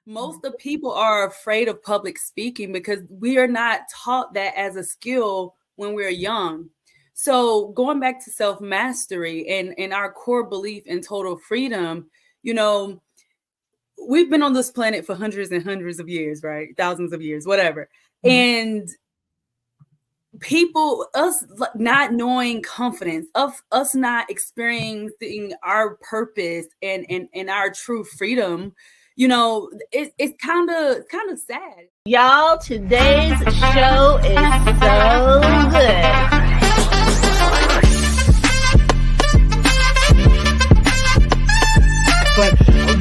Most of people are afraid of public speaking because we are not taught that as a skill when we're young. So going back to self-mastery and our core belief in total freedom, you know, we've been on this planet for hundreds and hundreds of years, right? Thousands of years, whatever. And people, us not knowing confidence, of us not experiencing our purpose and our true freedom, you know, it's kind of sad. Y'all, today's show is so good. But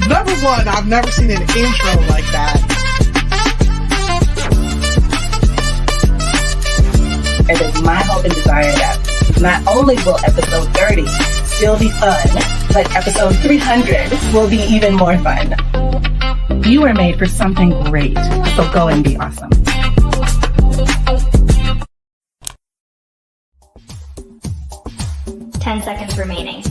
number one, I've never seen an intro like that. It is my hope and desire that not only will episode 30 still be fun, but episode 300 will be even more fun. You were made for something great, so go and be awesome. Ten seconds remaining.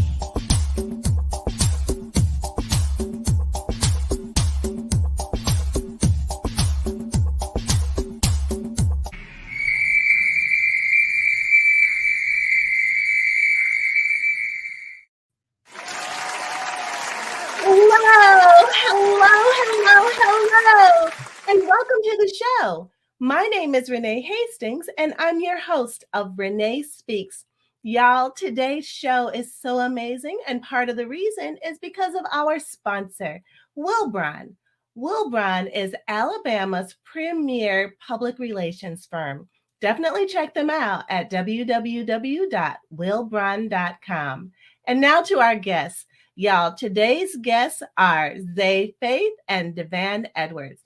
Hello, and welcome to the show. My name is Renee Hastings, and I'm your host of Renee Speaks. Y'all, today's show is so amazing, and part of the reason is because of our sponsor, Wilbron. Wilbron is Alabama's premier public relations firm. Definitely check them out at www.wilbron.com. And now to our guests. Y'all, today's guests are Xaye Faith and Devann Edwards.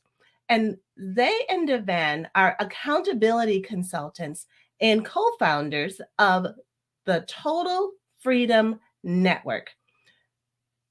And Xaye and Devann are accountability consultants and co-founders of the Total Freedom Network.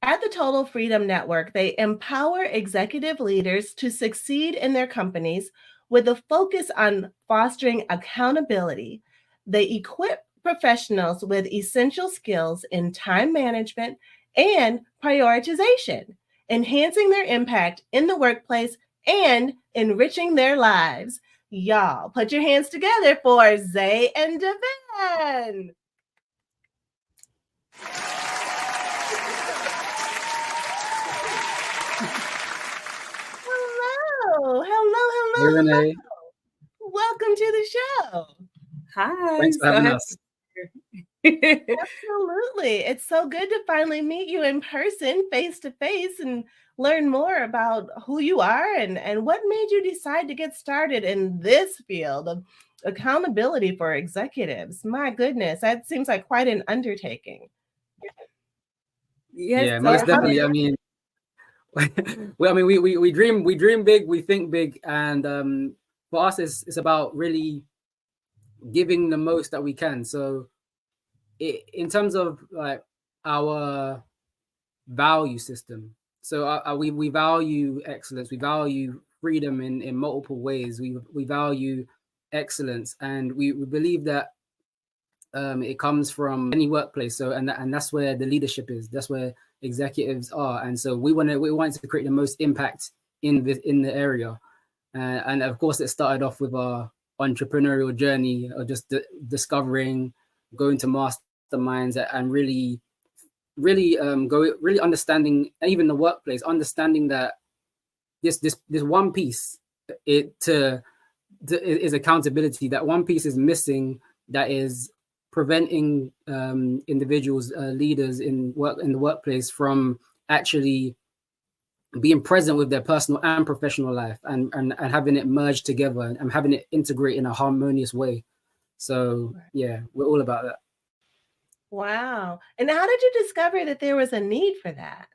At the Total Freedom Network, they empower executive leaders to succeed in their companies with a focus on fostering accountability. They equip professionals with essential skills in time management and prioritization, enhancing their impact in the workplace and enriching their lives. Y'all, put your hands together for Xaye and Devann. Hello. Hey, Renee. Welcome to the show. Hi. Thanks for having us. Absolutely. It's so good to finally meet you in person, face to face, and learn more about who you are and what made you decide to get started in this field of accountability for executives. My goodness, that seems like quite an undertaking. Yes, Yeah, most definitely. I mean, we dream big, we think big, and for us, it's about really giving the most that we can. So, in terms of like our value system, so we value excellence, we value freedom in multiple ways. We value excellence, and we believe that it comes from any workplace. So and that's where the leadership is. That's where executives are, and so we want to create the most impact in the area. And of course, it started off with our entrepreneurial journey, or just discovering, going to masterminds, and really understanding, even the workplace, understanding that this one piece is accountability. That one piece is missing, that is preventing individuals, leaders in the workplace from actually being present with their personal and professional life, and having it merged together, and having it integrate in a harmonious way. So yeah, we're all about that. Wow. And how did you discover that there was a need for that?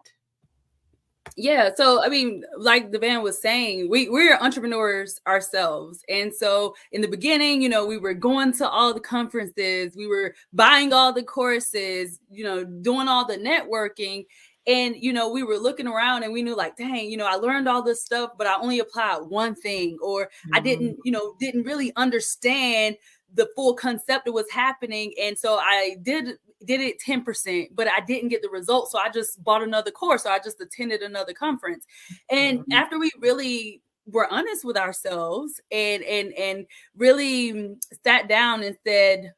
Yeah, so I mean, like Devann was saying, we're entrepreneurs ourselves. And so in the beginning, you know, we were going to all the conferences, we were buying all the courses, you know, doing all the networking. And, you know, we were looking around and we knew, like, dang, you know, I learned all this stuff, but I only applied one thing, or I didn't really understand the full concept of what's happening. And so I did did it 10%, but I didn't get the results. So I just bought another course. So I just attended another conference. And after we really were honest with ourselves and really sat down and said,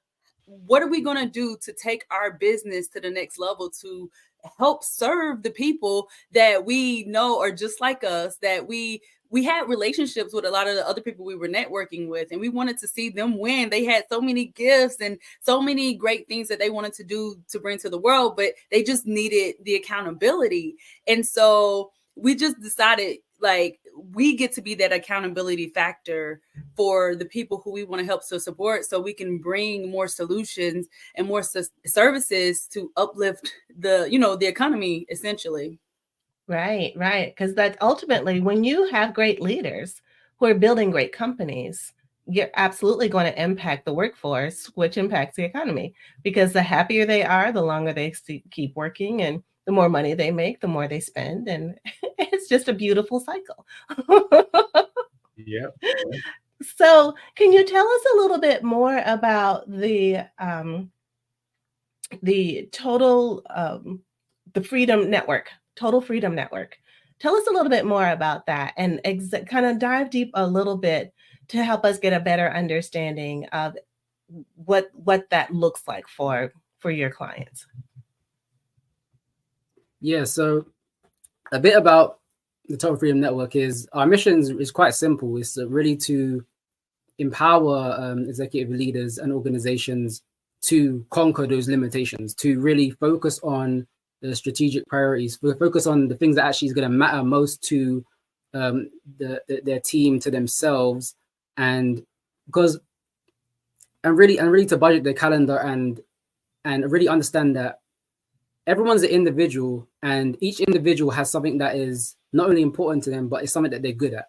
what are we going to do to take our business to the next level to help serve the people that we know are just like us, that we had relationships with a lot of the other people we were networking with, and we wanted to see them win. They had so many gifts and so many great things that they wanted to do to bring to the world, but they just needed the accountability. And so we just decided, like, we get to be that accountability factor for the people who we want to help to support, so we can bring more solutions and more services to uplift the economy, essentially. Right, right. Because that ultimately, when you have great leaders who are building great companies, you're absolutely going to impact the workforce, which impacts the economy. Because the happier they are, the longer they keep working, and the more money they make, the more they spend. And it's just a beautiful cycle. Yeah. So, can you tell us a little bit more about the total the Freedom Network, Total Freedom Network? Tell us a little bit more about that, and kind of dive deep a little bit to help us get a better understanding of what that looks like for your clients. Yeah. So a bit about the Total Freedom Network is our mission is quite simple. It's really to empower executive leaders and organizations to conquer those limitations, to really focus on the strategic priorities, focus on the things that actually is going to matter most to their team, to themselves, and really to budget their calendar and really understand that everyone's an individual, and each individual has something that is not only important to them, but it's something that they're good at.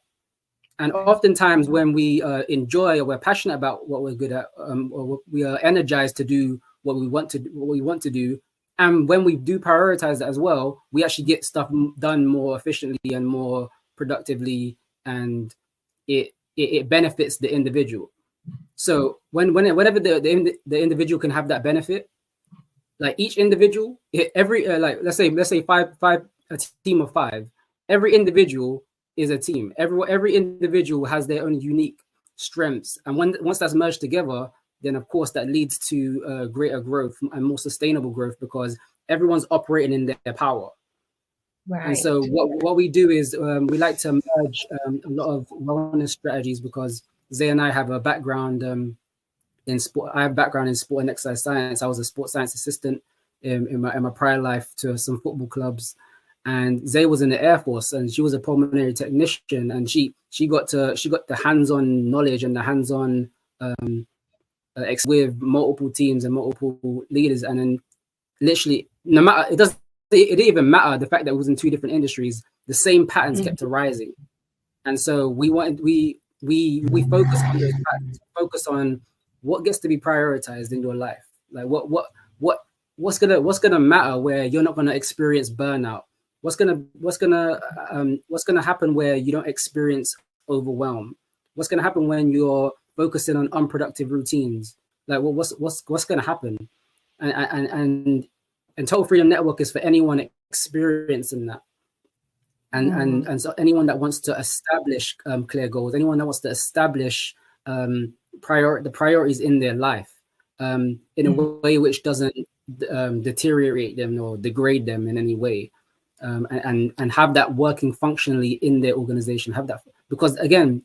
And oftentimes when we enjoy or we're passionate about what we're good at, or we are energized to do what we want to do, and when we do prioritize that as well, we actually get stuff done more efficiently and more productively, and it benefits the individual. So whenever the individual can have that benefit, like each individual, every like let's say five a team of 5, every individual is a team. Every individual has their own unique strengths, and once that's merged together, then of course that leads to greater growth and more sustainable growth, because everyone's operating in their power. Right. And so what we do is we like to merge a lot of wellness strategies, because Xaye and I have a background in sport. I have a background in sport and exercise science. I was a sports science assistant in my prior life to some football clubs. And Xaye was in the Air Force, and she was a pulmonary technician, and she got the hands-on knowledge and the hands-on with multiple teams and multiple leaders. And then literally, no matter it didn't even matter the fact that it was in 2 different industries, the same patterns kept arising. And so we focus on those patterns, focus on what gets to be prioritized in your life, like what's gonna matter, where you're not gonna experience burnout. What's gonna happen where you don't experience overwhelm? What's gonna happen when you're focusing on unproductive routines? Like, what's gonna happen? And Total Freedom Network is for anyone experiencing that, and so anyone that wants to establish clear goals, anyone that wants to establish the priorities in their life in a way which doesn't deteriorate them or degrade them in any way. And have that working functionally in their organization. Have that, because again,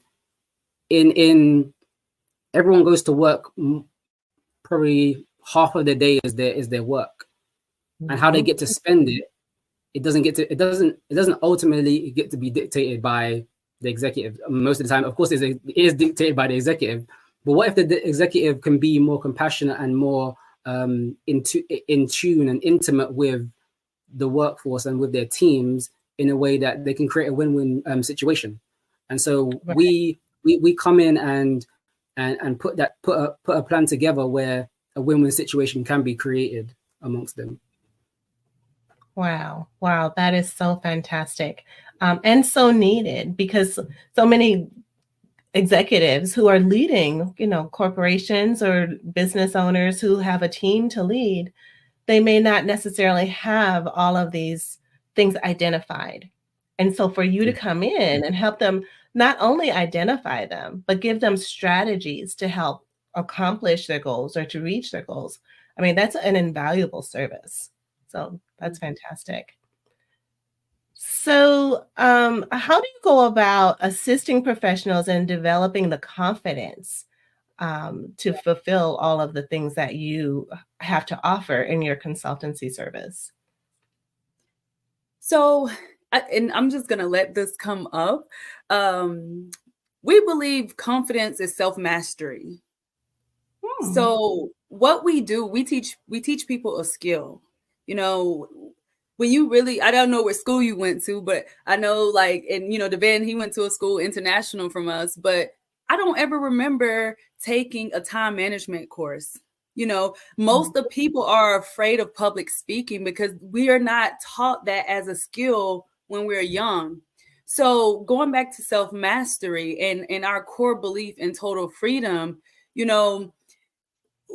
in everyone goes to work, probably half of their day is their work, and how they get to spend it. It doesn't ultimately get to be dictated by the executive. Most of the time, of course, it is dictated by the executive. But what if the executive can be more compassionate and more in tune and intimate with the workforce and with their teams in a way that they can create a win-win situation? And so we come in and put a plan together where a win-win situation can be created amongst them. Wow, that is so fantastic, and so needed, because so many executives who are leading, corporations or business owners who have a team to lead, they may not necessarily have all of these things identified. And so for you to come in and help them not only identify them, but give them strategies to help accomplish their goals or to reach their goals. I mean, that's an invaluable service. So that's fantastic. So, how do you go about assisting professionals in developing the confidence to fulfill all of the things that you have to offer in your consultancy service? So, and I'm just going to let this come up. We believe confidence is self-mastery. So what we do, we teach people a skill. You know, when you really, I don't know what school you went to, but I know like, and Devann, he went to a school international from us, but I don't ever remember taking a time management course. Most of people are afraid of public speaking because we are not taught that as a skill when we're young. So going back to self-mastery and our core belief in total freedom,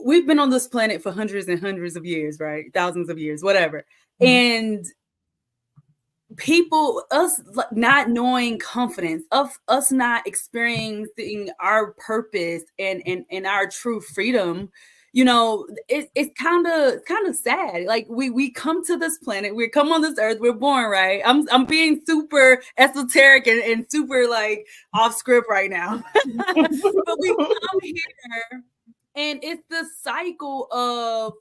we've been on this planet for hundreds and hundreds of years, right? Thousands of years, whatever. And us not knowing confidence, of us not experiencing our purpose and our true freedom, it's kind of sad. Like we come to this planet, we come on this earth, we're born, right? I'm being super esoteric and super like off script right now. But we come here and it's the cycle of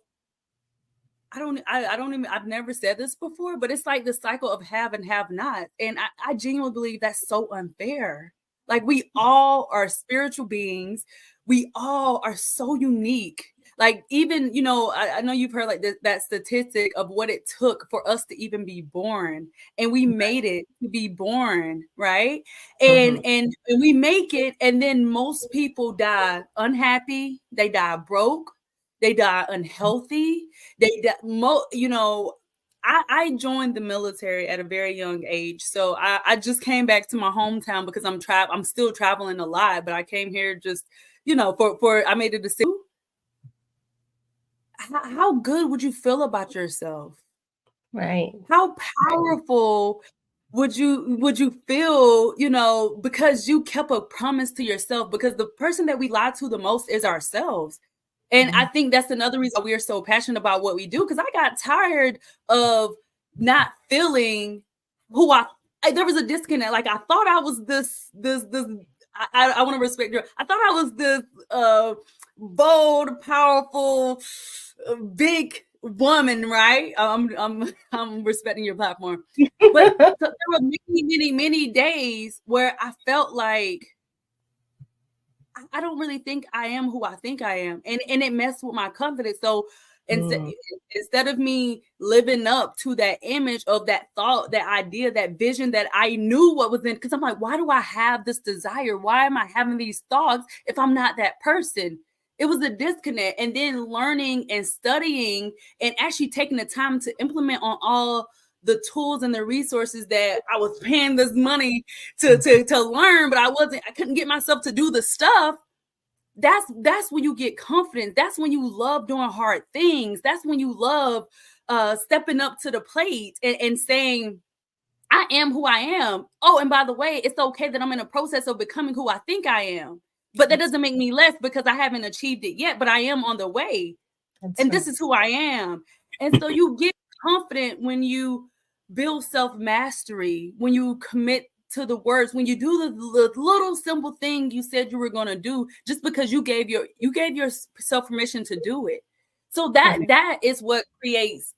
I've never said this before, but it's like the cycle of have and have not. And I genuinely believe that's so unfair. Like we all are spiritual beings. We all are so unique. Like even, I know you've heard like that statistic of what it took for us to even be born. And we made it to be born, right? And we make it, and then most people die unhappy, they die broke, they die unhealthy. I joined the military at a very young age. So I just came back to my hometown because I'm still traveling a lot, but I came here just, I made a decision. How good would you feel about yourself? Right. How powerful would you feel, because you kept a promise to yourself, because the person that we lie to the most is ourselves. And I think that's another reason we are so passionate about what we do, because I got tired of not feeling who there was a disconnect. Like I thought I was this I want to respect you. I thought I was this bold, powerful, big woman, right? I'm respecting your platform. But there were many days where I felt like I don't really think I am who I think I am. And it messed with my confidence. So instead of me living up to that image of that thought, that idea, that vision that I knew what was in, because I'm like, why do I have this desire? Why am I having these thoughts if I'm not that person? It was a disconnect. And then learning and studying and actually taking the time to implement on all the tools and the resources that I was paying this money to learn, but I couldn't get myself to do the stuff. That's when you get confidence. That's when you love doing hard things. That's when you love stepping up to the plate and saying, I am who I am. Oh, and by the way, it's okay that I'm in a process of becoming who I think I am. But that doesn't make me less because I haven't achieved it yet, but I am on the way. This is who I am. And so you get confident when you build self-mastery, when you commit to the words, when you do the little simple thing you said you were going to do, just because you gave yourself permission to do it. So that is what creates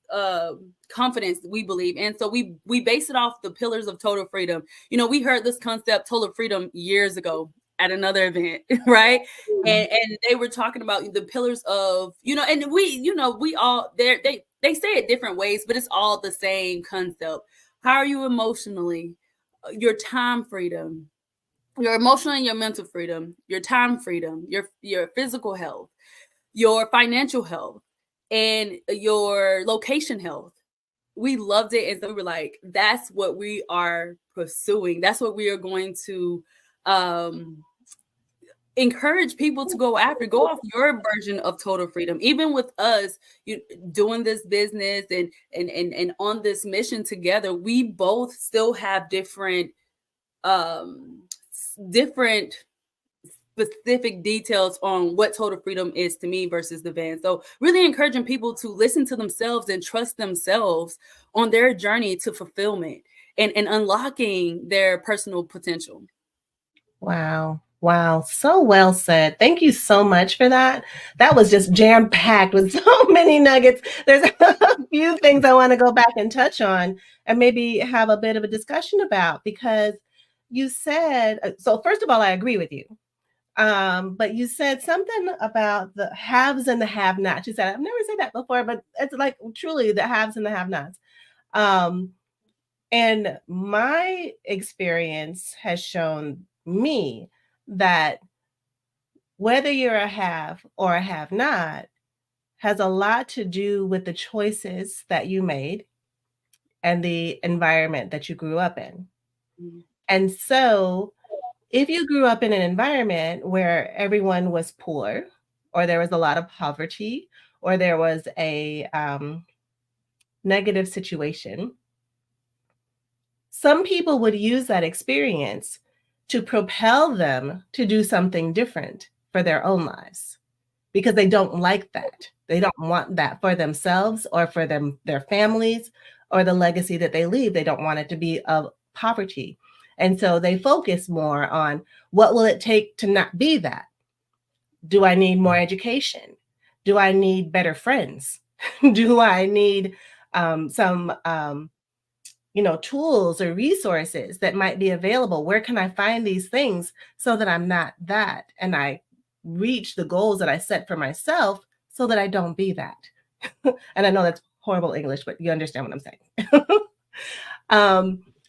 confidence, we believe. And so we base it off the pillars of total freedom. We heard this concept, total freedom, years ago at another event, right? And they were talking about the pillars of, and we all they say it different ways, but it's all the same concept. How are you emotionally? Your time freedom, your emotional and your mental freedom, your time freedom, your physical health, your financial health, and your location health. We loved it. And so we were like, that's what we are pursuing. That's what we are going to encourage people to go off your version of total freedom. Even with us, you doing this business and on this mission together, we both still have different different specific details on what total freedom is to me versus Devann. So really encouraging people to listen to themselves and trust themselves on their journey to fulfillment and unlocking their personal potential. Wow. Wow. So well said. Thank you so much for that. That was just jam packed with so many nuggets. There's a few things I want to go back and touch on and maybe have a bit of a discussion about, because you said, so first of all, I agree with you. But you said something about the haves and the have-nots. You said, I've never said that before, but it's like truly the haves and the have-nots. And my experience has shown me that whether you're a have or a have not has a lot to do with the choices that you made and the environment that you grew up in. Mm-hmm. And so if you grew up in an environment where everyone was poor, or there was a lot of poverty, or there was a negative situation, some people would use that experience to propel them to do something different for their own lives, because they don't like that. They don't want that for themselves or for their families, or the legacy that they leave. They don't want it to be of poverty. And so they focus more on, what will it take to not be that? Do I need more education? Do I need better friends? Do I need some tools or resources that might be available? Where can I find these things so that I'm not that, and I reach the goals that I set for myself so that I don't be that? And I know that's horrible English, but you understand what I'm saying.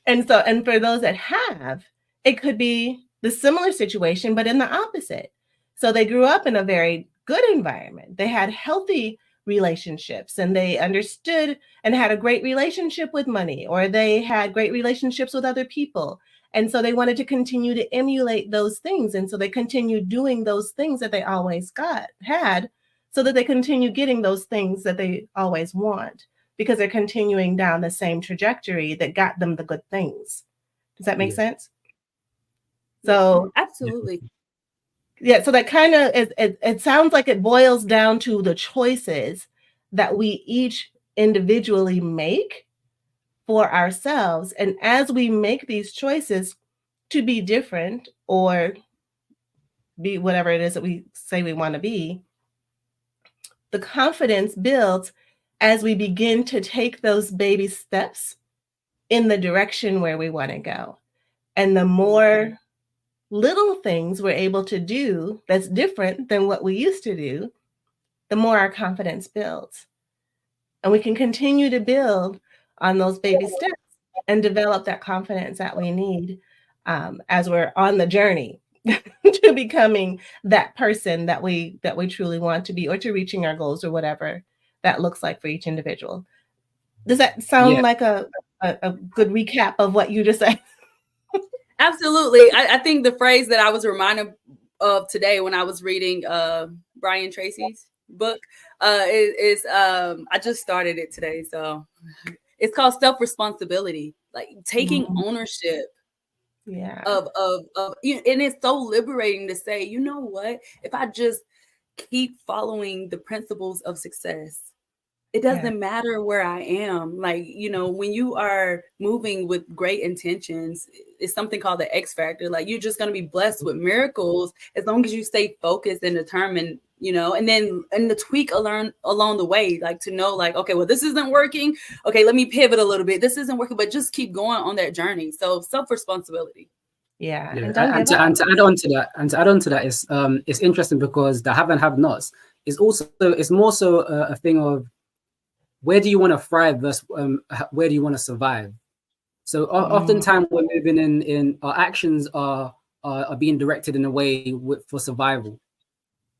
And for those that have, it could be the similar situation, but in the opposite. So they grew up in a very good environment. They had healthy relationships, and they understood and had a great relationship with money, or they had great relationships with other people. And so they wanted to continue to emulate those things. And so they continued doing those things that they always had, so that they continue getting those things that they always want, because they're continuing down the same trajectory that got them the good things. Does that make sense? So absolutely. Yeah, so that kind of it sounds like it boils down to the choices that we each individually make for ourselves. And as we make these choices to be different, or be whatever it is that we say we want to be, the confidence builds as we begin to take those baby steps in the direction where we want to go. And the more little things we're able to do that's different than what we used to do, the more our confidence builds. And we can continue to build on those baby steps and develop that confidence that we need as we're on the journey to becoming that person that we truly want to be, or to reaching our goals, or whatever that looks like for each individual. Does that sound like a good recap of what you just said? Absolutely. I think the phrase that I was reminded of today when I was reading Brian Tracy's book is I just started it today. So it's called self-responsibility, like taking ownership of and it's so liberating to say, you know what, if I just keep following the principles of success, it doesn't matter where I am. Like, when you are moving with great intentions, it's something called the X factor. Like, you're just going to be blessed with miracles as long as you stay focused and determined, and the tweak along the way, like to know, like, okay, well, this isn't working. Okay, let me pivot a little bit. This isn't working, but just keep going on that journey. So self-responsibility. Yeah. And to add on to that is it's interesting, because the have and have nots is also, it's more so a thing of, where do you want to thrive versus where do you want to survive? So oftentimes we're moving in our actions are being directed in a way for survival.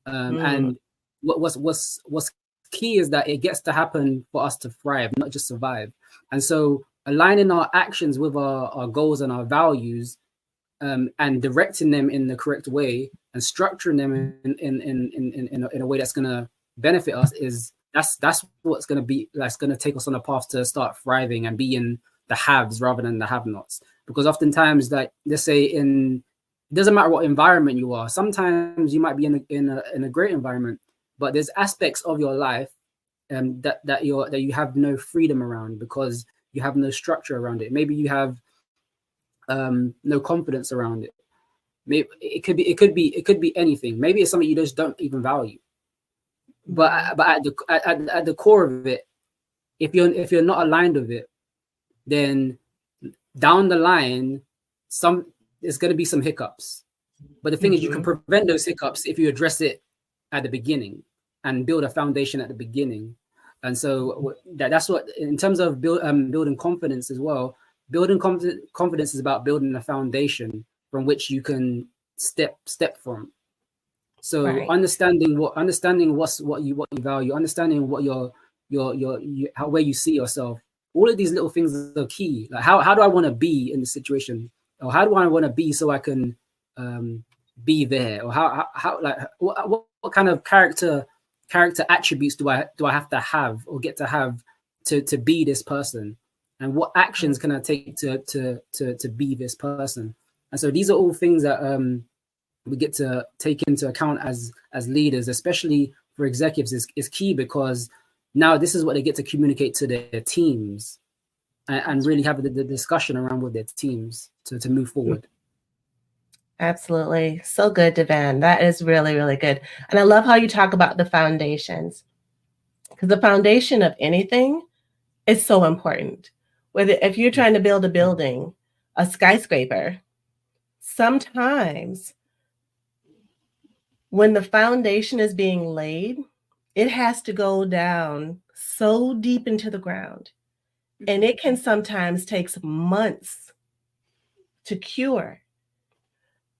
And what's key is that it gets to happen for us to thrive, not just survive. And so aligning our actions with our goals and our values and directing them in the correct way and structuring them in a way that's going to benefit us, that's what's going to be, that's going to take us on a path to start thriving and be in the haves rather than the have-nots. Because oftentimes, like, let's say it doesn't matter what environment you are. Sometimes you might be in a great environment, but there's aspects of your life that you have no freedom around because you have no structure around it. Maybe you have no confidence around it. Maybe it could be anything. Maybe it's something you just don't even value. But at the core of it, if you're not aligned with it, then down the line, there's going to be some hiccups. But the thing is, you can prevent those hiccups if you address it at the beginning and build a foundation at the beginning. And so that's what, in terms of building confidence as well, building confidence is about building a foundation from which you can step from. So understanding what you value, understanding what where you see yourself. All of these little things are key. Like how do I want to be in the situation, or how do I want to be so I can be there, or how like what kind of character attributes do I have to have or get to have to be this person, and what actions can I take to be this person. And so these are all things that we get to take into account as leaders, especially for executives, is key, because now this is what they get to communicate to their teams and really have the discussion around with their teams to move forward. Absolutely. So good, Devann. That is really, really good. And I love how you talk about the foundations, because the foundation of anything is so important. Whether if you're trying to build a building, a skyscraper, sometimes when the foundation is being laid, it has to go down so deep into the ground. And it can sometimes take months to cure,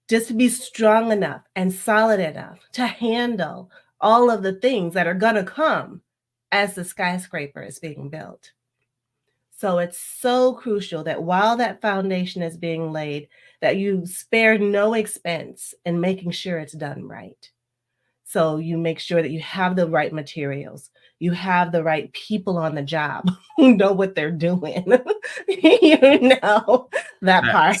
just to be strong enough and solid enough to handle all of the things that are going to come as the skyscraper is being built. So it's so crucial that while that foundation is being laid, that you spare no expense in making sure it's done right. So you make sure that you have the right materials, you have the right people on the job who know what they're doing. You know that part.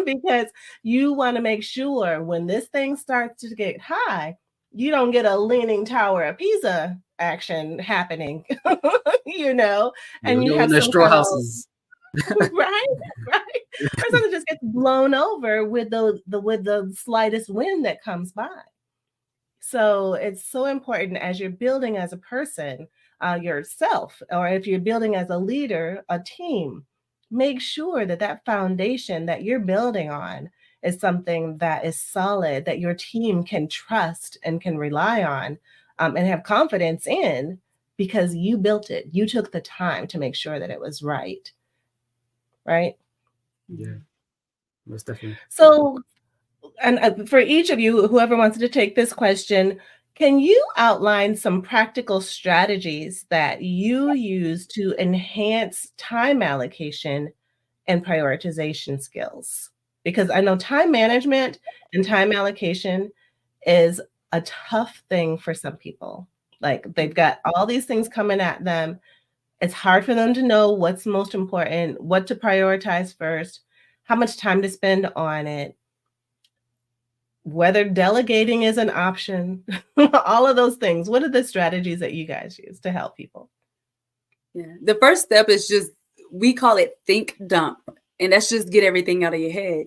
Because you want to make sure when this thing starts to get high, you don't get a leaning tower of Pisa action happening, you know, and you have some straw houses. Right. Or something just gets blown over with the slightest wind that comes by. So it's so important as you're building as a person, yourself, or if you're building as a leader, a team, make sure that that foundation that you're building on is something that is solid, that your team can trust and can rely on, and have confidence in, because you built it. You took the time to make sure that it was right. Right? Yeah, most definitely. So, and for each of you, whoever wants to take this question, can you outline some practical strategies that you use to enhance time allocation and prioritization skills? Because I know time management and time allocation is a tough thing for some people. Like, they've got all these things coming at them. It's hard for them to know what's most important, what to prioritize first, how much time to spend on it, whether delegating is an option, all of those things. What are the strategies that you guys use to help people? Yeah. The first step is just, we call it think dump. And that's just get everything out of your head.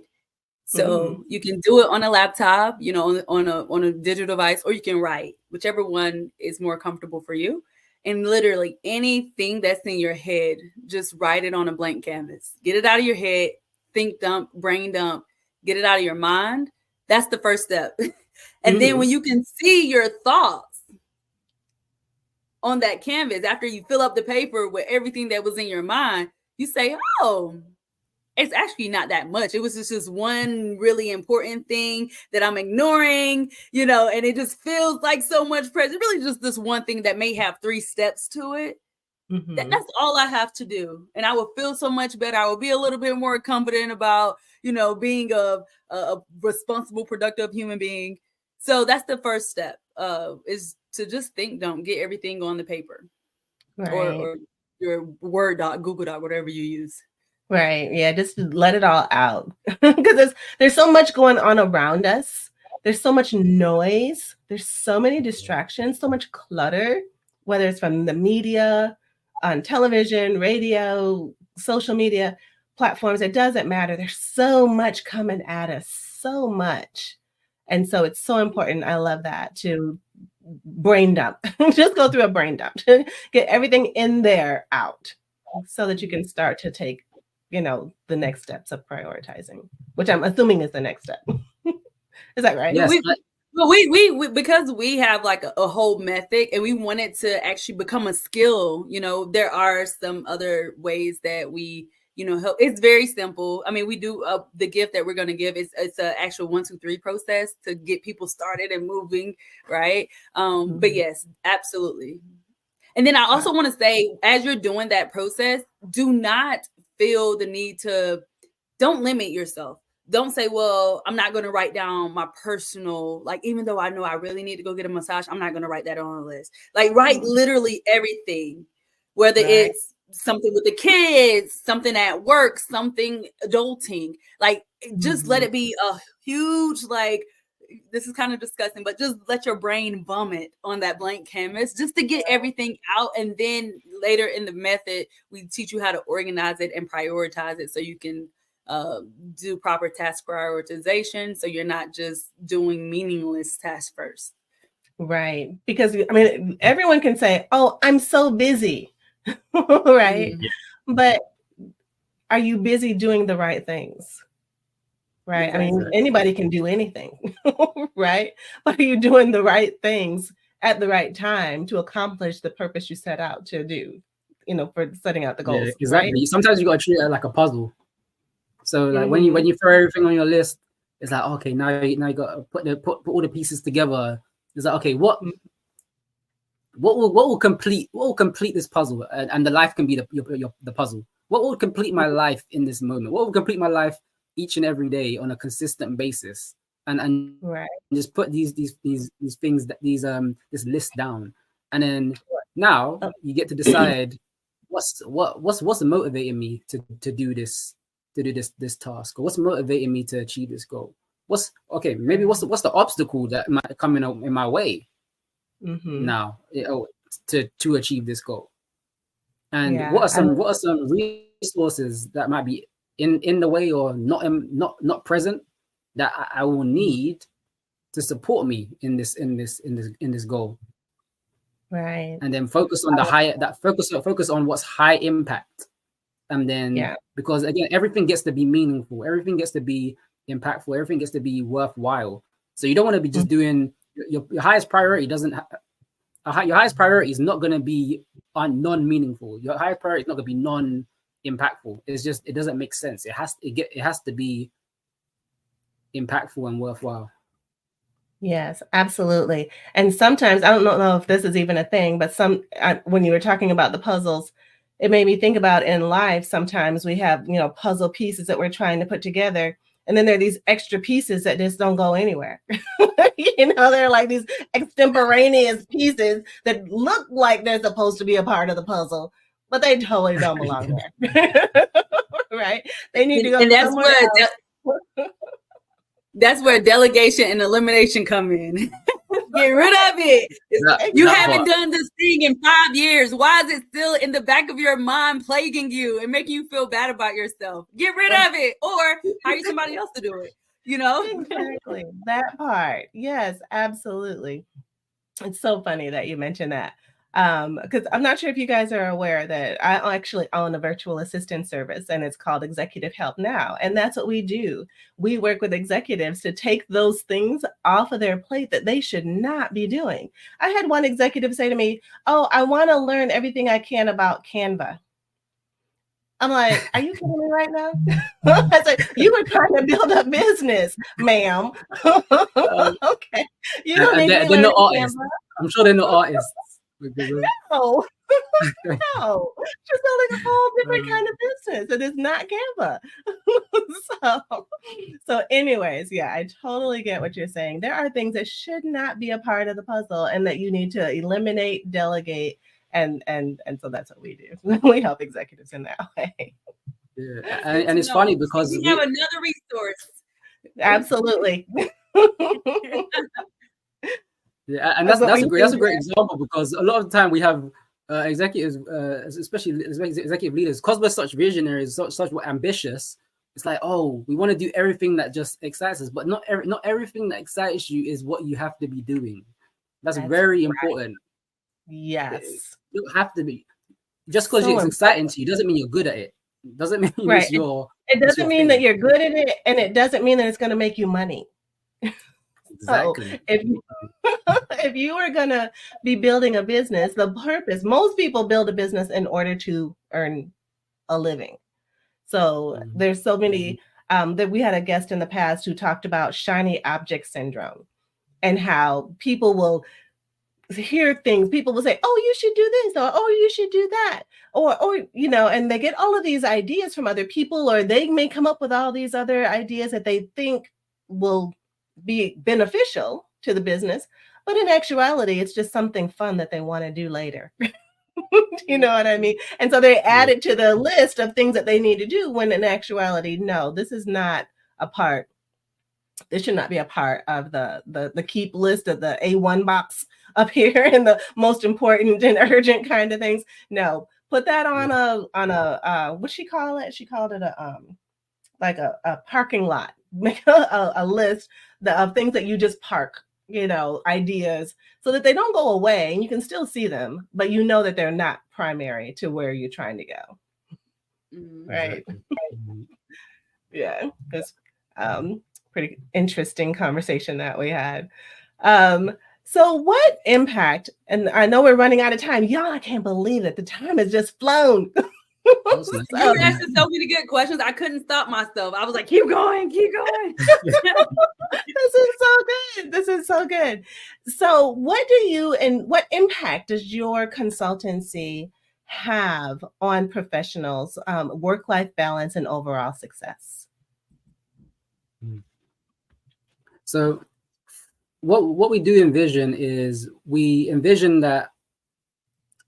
So you can do it on a laptop, you know, on a digital device, or you can write, whichever one is more comfortable for you. And literally anything that's in your head, just write it on a blank canvas. Get it out of your head, think dump, brain dump, get it out of your mind. That's the first step. And then when you can see your thoughts on that canvas, after you fill up the paper with everything that was in your mind, you say, oh, it's actually not that much. It was just one really important thing that I'm ignoring, you know, and it just feels like so much pressure. Really just this one thing that may have 3 steps to it. That's all I have to do. And I will feel so much better. I will be a little bit more confident about, being a responsible, productive human being. So that's the first step, is to just think, don't get everything on the paper, Right. or your Word doc, Google Doc, whatever you use. Right. Yeah. Just let it all out, because there's so much going on around us. There's so much noise. There's so many distractions, so much clutter, whether it's from the media, on television, radio, social media platforms. It doesn't matter. There's so much coming at us, so much. And so it's so important. I love that, to brain dump. Just go through a brain dump. Get everything in there out, so that you can start to take, the next steps of prioritizing, which I'm assuming is the next step. Is that right? Yes. We because we have like a whole method, and we want it to actually become a skill. There are some other ways that we, help. It's very simple. I mean, we do the gift that we're going to give. It's an actual 1, 2, 3 process to get people started and moving, right? But yes, absolutely. And then I also want to say, as you're doing that process, do not feel the need to, don't limit yourself. Don't say, well, I'm not going to write down my personal, like, even though I know I really need to go get a massage, I'm not going to write that on the list. Like, write literally everything, whether it's something with the kids, something at work, something adulting, like, just let it be a huge, like, this is kind of disgusting, but just let your brain vomit on that blank canvas, just to get everything out. And then later in the method, we teach you how to organize it and prioritize it, so you can do proper task prioritization, so you're not just doing meaningless tasks first. Right. Because, I mean, everyone can say, oh, I'm so busy. Right. But are you busy doing the right things? Right. Exactly. I mean, anybody can do anything. Right. But are you doing the right things at the right time to accomplish the purpose you set out to do, for setting out the goals? Yeah, exactly. Right? Sometimes you got to treat it like a puzzle. So like when you throw everything on your list, it's like, okay, now you got to put all the pieces together. It's like, okay, what will complete this puzzle, and the life can be the puzzle. What will complete my life in this moment? What will complete my life each and every day on a consistent basis? And just put these things, this list down, and then now you get to decide what's motivating me to do this. To do this task, or what's motivating me to achieve this goal? What's the obstacle that might come in my way now to achieve this goal? And what are some resources that might be in the way, or not present, that I will need to support me in this goal? Right. And then focus on focus on what's high impact. And then, because again, everything gets to be meaningful, everything gets to be impactful, everything gets to be worthwhile. So you don't want to be just doing your highest priority. Your highest priority is not going to be non-meaningful. Your highest priority is not going to be non-impactful. It doesn't make sense. It has to be impactful and worthwhile. Yes, absolutely. And sometimes, I don't know if this is even a thing, but when you were talking about the puzzles, it made me think about, in life, sometimes we have, puzzle pieces that we're trying to put together. And then there are these extra pieces that just don't go anywhere. They're like these extemporaneous pieces that look like they're supposed to be a part of the puzzle, but they totally don't belong there. Right? They need to go somewhere else. That's where delegation and elimination come in. Get rid of it. You haven't done this thing in 5 years. Why is it still in the back of your mind, plaguing you and making you feel bad about yourself? Get rid of it, or hire somebody else to do it. Exactly, that part. Yes, absolutely. It's so funny that you mentioned that. Because I'm not sure if you guys are aware that I actually own a virtual assistant service, and it's called Executive Help Now. And that's what we do. We work with executives to take those things off of their plate that they should not be doing. I had one executive say to me, oh, I want to learn everything I can about Canva. I'm like, are you kidding me right now? I said, you were trying to build a business, ma'am. Okay. You don't need to learn Canva. I'm sure they're not artists. No. No, she's building a whole different kind of business. It is not Canva. so anyways, yeah, I totally get what you're saying. There are things that should not be a part of the puzzle and that you need to eliminate, delegate, and so that's what we do. We help executives in that way. Yeah. And it's funny because we have another resource. Absolutely. Yeah, and that's a great example, because a lot of the time we have executives, especially executive leaders, because we're such visionaries, such ambitious. It's like, oh, we want to do everything that just excites us, but not everything that excites you is what you have to be doing. That's very important. Yes, you don't have to be. Just because it's exciting to you doesn't mean you're good at it. Doesn't mean it's your. It doesn't mean that you're good at it, and it doesn't mean that it's going to make you money. Exactly. So if you are going to be building a business, the purpose, most people build a business in order to earn a living. So there's so many that we had a guest in the past who talked about shiny object syndrome and how people will hear things. People will say, oh, you should do this, or oh, you should do that, or and they get all of these ideas from other people, or they may come up with all these other ideas that they think will be beneficial to the business, but in actuality it's just something fun that they want to do later. You know what I mean? And so they add it to the list of things that they need to do, when in actuality, no, this is not a part. This should not be a part of the keep list of the A1 box up here and the most important and urgent kind of things. No, put that on a what she call it? She called it a parking lot. Make a list of things that you just park, ideas, so that they don't go away and you can still see them, but you know that they're not primary to where you're trying to go. Right. Yeah. It's pretty interesting conversation that we had. So what impact, and I know we're running out of time. Y'all, I can't believe that the time has just flown. You were asking so many good questions. I couldn't stop myself. I was like, keep going. This is so good. This is so good. So what impact does your consultancy have on professionals' work-life balance and overall success? So what we do envision is we envision that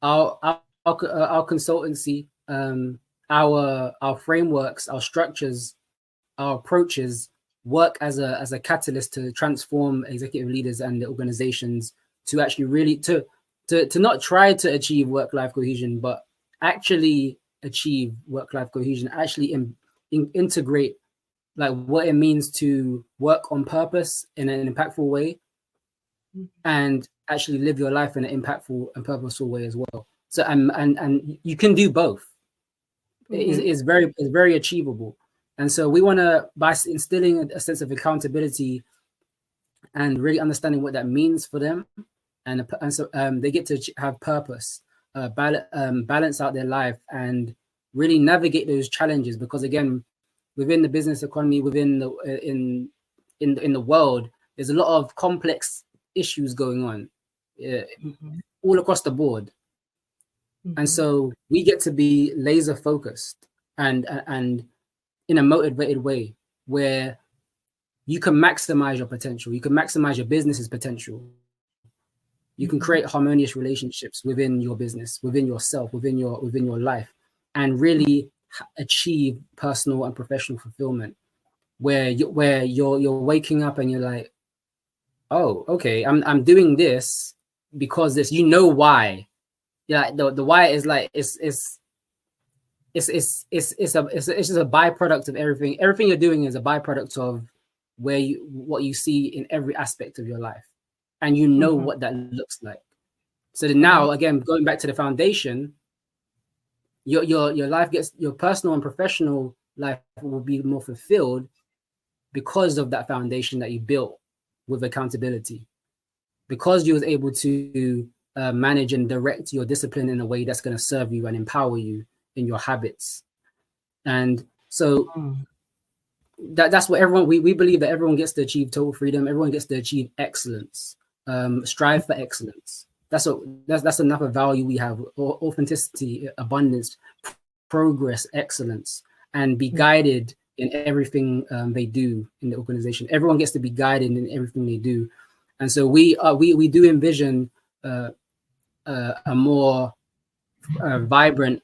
our consultancy, our frameworks, our structures, our approaches work as a catalyst to transform executive leaders and the organizations to actually really to not try to achieve work-life cohesion, but actually achieve work-life cohesion, actually integrate like what it means to work on purpose in an impactful way, and actually live your life in an impactful and purposeful way as well. So and you can do both. It's very achievable. And so we want to, by instilling a sense of accountability and really understanding what that means for them, and so they get to have purpose, balance out their life, and really navigate those challenges. Because again, within the business economy, within the in the world, there's a lot of complex issues going on all across the board. And so we get to be laser focused and in a motivated way, where you can maximize your potential, you can maximize your business's potential, you can create harmonious relationships within your business, within yourself, within your life, and really achieve personal and professional fulfillment, where you're waking up and you're like, oh, okay, I'm doing this because this, why. Yeah, the why is like it's just a byproduct of everything. Everything you're doing is a byproduct of what you see in every aspect of your life, and what that looks like. So then now, again, going back to the foundation, your life your personal and professional life will be more fulfilled because of that foundation that you built with accountability, because you was able to manage and direct your discipline in a way that's going to serve you and empower you in your habits. And so that's what we believe, that everyone gets to achieve total freedom. Everyone gets to achieve excellence, strive for excellence. that's another value we have: authenticity, abundance, progress, excellence, and be guided in everything they do in the organization. Everyone gets to be guided in everything they do, and so we do envision a more vibrant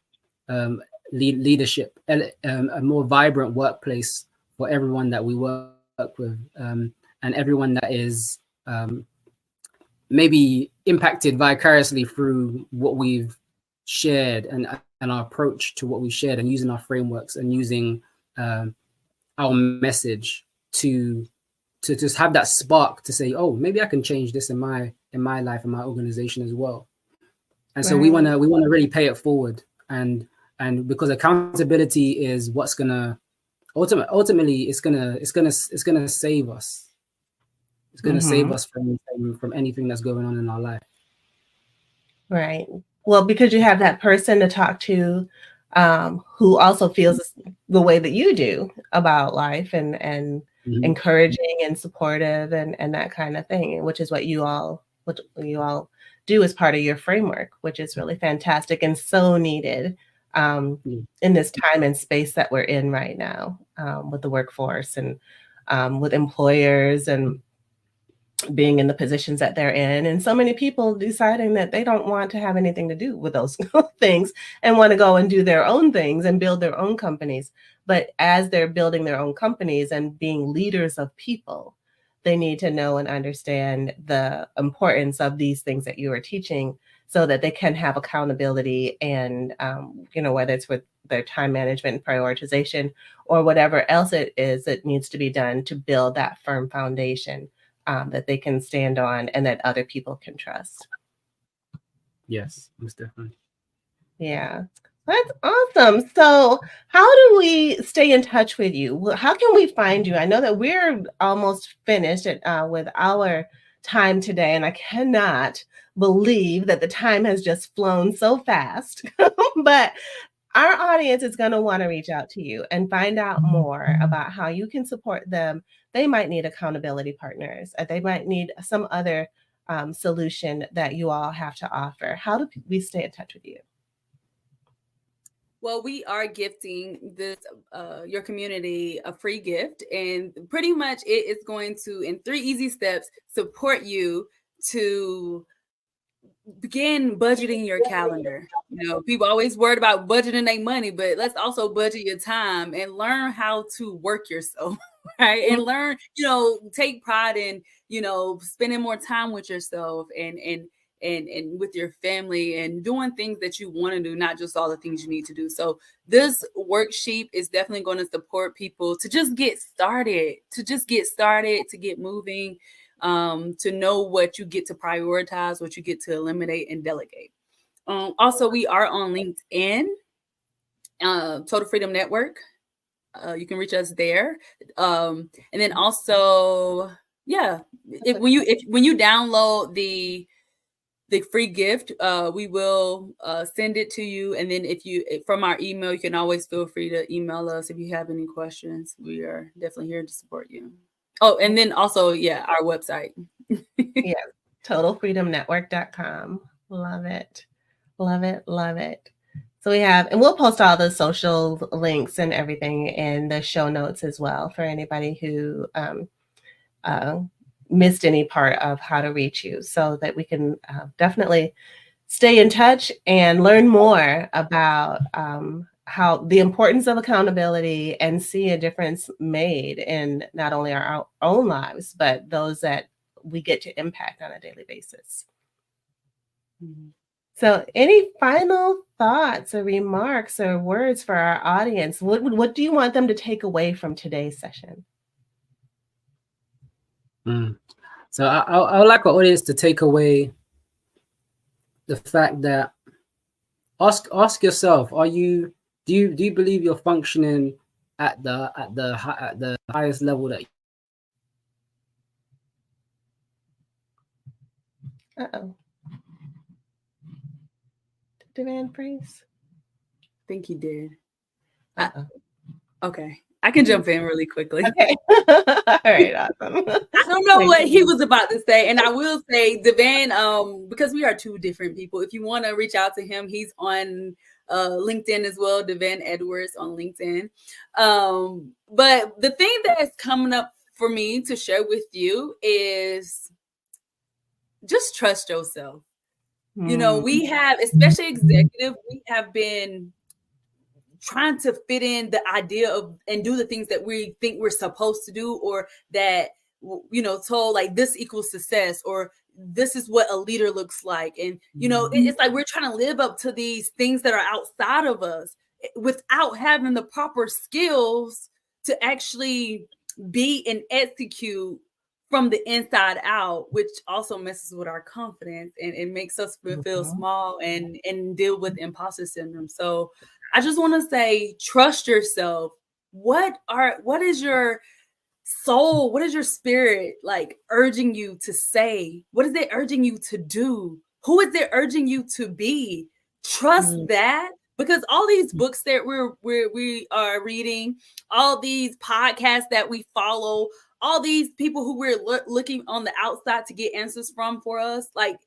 leadership, a more vibrant workplace for everyone that we work with, and everyone that is maybe impacted vicariously through what we've shared and our approach to what we shared, and using our frameworks and using our message to just have that spark to say, oh, maybe I can change this in my life and my organization as well. And so we want to really pay it forward, and because accountability is what's gonna ultimately it's gonna save us. It's gonna save us from anything that's going on in our life. Right. Well, because you have that person to talk to, who also feels the way that you do about life, and encouraging and supportive and that kind of thing, which is what you all do as part of your framework, which is really fantastic and so needed in this time and space that we're in right now, with the workforce and with employers and being in the positions that they're in, and so many people deciding that they don't want to have anything to do with those things and want to go and do their own things and build their own companies. But as they're building their own companies and being leaders of people, they need to know and understand the importance of these things that you are teaching, so that they can have accountability and, whether it's with their time management and prioritization or whatever else it is that needs to be done to build that firm foundation that they can stand on and that other people can trust. Yes, most definitely. Yeah, that's awesome. So how do we stay in touch with you? How can we find you? I know that we're almost finished with our time today, and I cannot believe that the time has just flown so fast. But our audience is going to want to reach out to you and find out more about how you can support them. They might need accountability partners, or they might need some other solution that you all have to offer. How do we stay in touch with you? Well, we are gifting this your community a free gift, and pretty much it is going to, in 3 easy steps, support you to begin budgeting your calendar. People always worried about budgeting their money, but let's also budget your time and learn how to work yourself, right? And learn, take pride in, spending more time with yourself and with your family, and doing things that you want to do, not just all the things you need to do. So this worksheet is definitely going to support people to just get started, to get moving, to know what you get to prioritize, what you get to eliminate and delegate. Also, we are on LinkedIn, Total Freedom Network. You can reach us there. And then also, when you download the free gift, we will send it to you. And then from our email, you can always feel free to email us if you have any questions. We are definitely here to support you. Oh, and then also, our website. Yeah, totalfreedomnetwork.com. Love it. Love it. Love it. So we have, and we'll post all the social links and everything in the show notes as well for anybody who missed any part of how to reach you, so that we can definitely stay in touch and learn more about how the importance of accountability, and see a difference made in not only our own lives, but those that we get to impact on a daily basis. Mm-hmm. So any final thoughts or remarks or words for our audience? What do you want them to take away from today's session? So I would like our audience to take away the fact that ask yourself, do you believe you're functioning at the highest level that Uh-oh. Did Devann freeze? I think he did. Okay. I can jump in really quickly. Okay. All right, awesome. I don't know what he was about to say. And I will say, Devann, because we are two different people, if you want to reach out to him, he's on LinkedIn as well, Devann Edwards on LinkedIn. But the thing that's coming up for me to share with you is just trust yourself. You know, we have, especially executive, we have been trying to fit in the idea of and do the things that we think we're supposed to do, or that, you know, told like this equals success, or this is what a leader looks like. And, you know, it's like we're trying to live up to these things that are outside of us without having the proper skills to actually be and execute from the inside out, which also messes with our confidence and it makes us feel small and deal with imposter syndrome. So I just want to say, trust yourself. What is your soul? What is your spirit like urging you to say? What is it urging you to do? Who is it urging you to be? Trust that, because all these books that we are reading, all these podcasts that we follow, all these people who we're looking on the outside to get answers from for us, like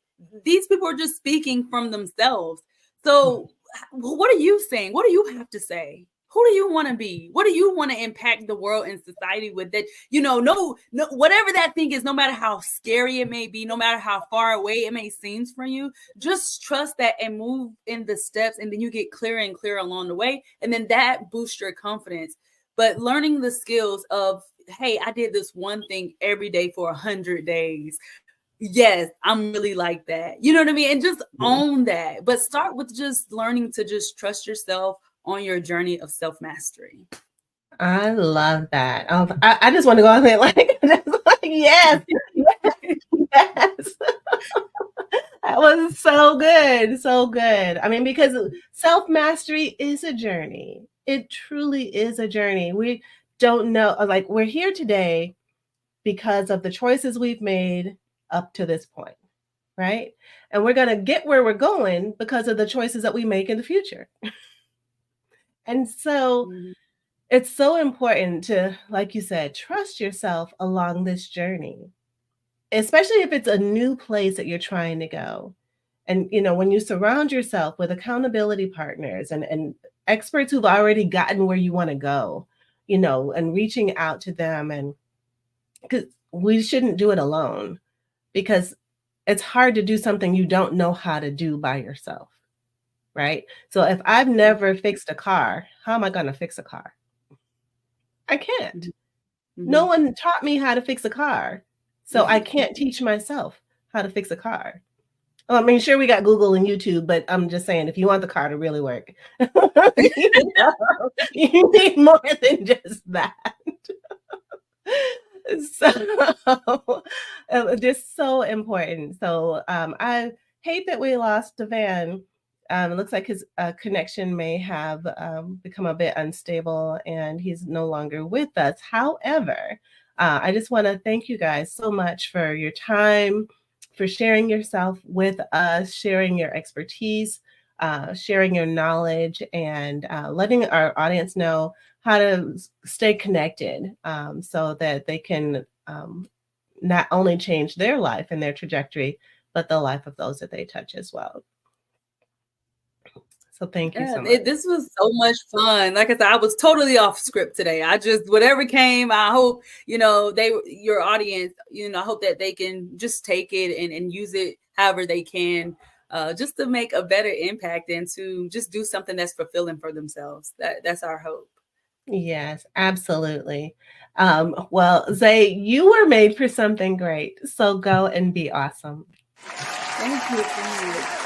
these people are just speaking from themselves. So what are you saying? What do you have to say? Who do you want to be? What do you want to impact the world and society with? That, you know, no, whatever that thing is, no matter how scary it may be, no matter how far away it may seem from you, just trust that and move in the steps, and then you get clearer and clearer along the way, and then that boosts your confidence. But learning the skills of, hey, I did this one thing every day for 100 days. Yes, I'm really like that. You know what I mean? And just own that. But start with just learning to just trust yourself on your journey of self-mastery. I love that. I just want to go out there like yes, yes. That was so good. So good. I mean, because self-mastery is a journey. It truly is a journey. We don't know, like we're here today because of the choices we've made up to this point, right? And we're going to get where we're going because of the choices that we make in the future. And so it's so important to, like you said, trust yourself along this journey, especially if it's a new place that you're trying to go. And, you know, when you surround yourself with accountability partners and experts who've already gotten where you want to go, you know, and reaching out to them, and because we shouldn't do it alone, because it's hard to do something you don't know how to do by yourself, right? So if I've never fixed a car, how am I going to fix a car? I can't. No one taught me how to fix a car, so I can't teach myself how to fix a car. Well, I mean, sure, we got Google and YouTube, but I'm just saying, if you want the car to really work, you need more than just that. So just so important. So I hate that we lost Devann. It looks like his connection may have become a bit unstable and he's no longer with us. However, I just want to thank you guys so much for your time, for sharing yourself with us, sharing your expertise, sharing your knowledge, and letting our audience know how to stay connected so that they can not only change their life and their trajectory, but the life of those that they touch as well. So thank you so much. This was so much fun. Like I said, I was totally off script today. I just, whatever came, I hope, you know, your audience, you know, I hope that they can just take it and use it however they can, just to make a better impact and to just do something that's fulfilling for themselves. That's our hope. Yes, absolutely. Well, Xaye, you were made for something great. So go and be awesome. Thank you.